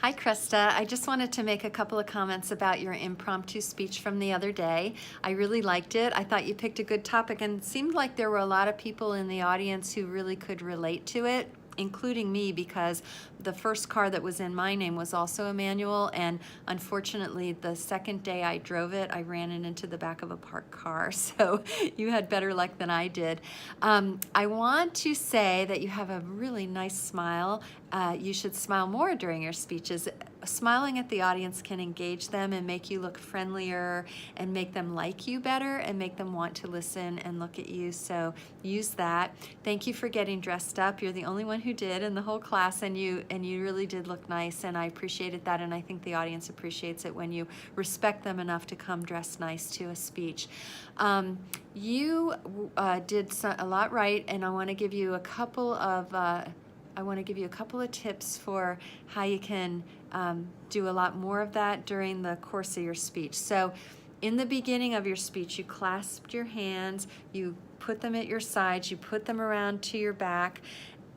Hi, Kresta. I just wanted to make a couple of comments about your impromptu speech from the other day. I really liked it. I thought you picked a good topic, and it seemed like there were a lot of people in the audience who really could relate to it, including me, because the first car that was in my name was also a manual, and unfortunately the second day I drove it, I ran it into the back of a parked car. So you had better luck than I did. I want to say that you have a really nice smile. You should smile more during your speeches. Smiling at the audience can engage them and make you look friendlier and make them like you better and make them want to listen and look at you. So use that. Thank you for getting dressed up. You're the only one who did in the whole class, and you really did look nice, and I appreciated that, and I think the audience appreciates it when you respect them enough to come dressed nice to a speech. You did a lot right, and I want to give you a couple of tips for how you can do a lot more of that during the course of your speech. So in the beginning of your speech, you clasped your hands, you put them at your sides, you put them around to your back,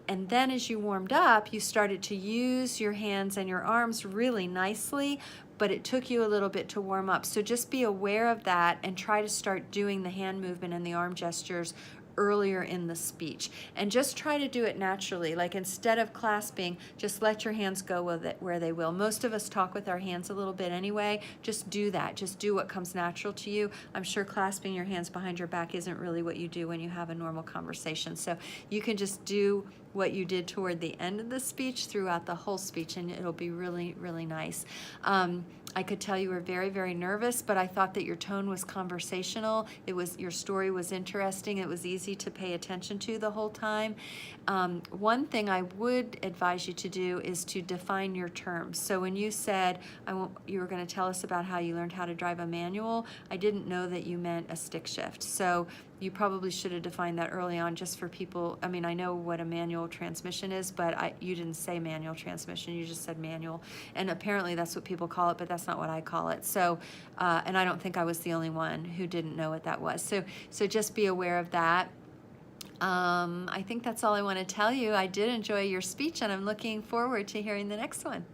and then as you warmed up, you started to use your hands and your arms really nicely, but it took you a little bit to warm up. So just be aware of that and try to start doing the hand movement and the arm gestures earlier in the speech, and just try to do it naturally. Like, instead of clasping, just let your hands go with it where they will. Most of us talk with our hands a little bit anyway. Just do that. Just do what comes natural to you. I'm sure clasping your hands behind your back isn't really what you do when you have a normal conversation. So you can just do what you did toward the end of the speech throughout the whole speech, and it'll be really, really nice. I could tell you were very, very nervous, but I thought that your tone was conversational. Your story was interesting. It was easy to pay attention to the whole time. One thing I would advise you to do is to define your terms. So when you said you were going to tell us about how you learned how to drive a manual, I didn't know that you meant a stick shift. So you probably should have defined that early on, just for people. I mean, I know what a manual transmission is, but you didn't say manual transmission, you just said manual. And apparently that's what people call it, but that's not what I call it. So, and I don't think I was the only one who didn't know what that was. So just be aware of that. I think that's all I want to tell you. I did enjoy your speech, and I'm looking forward to hearing the next one.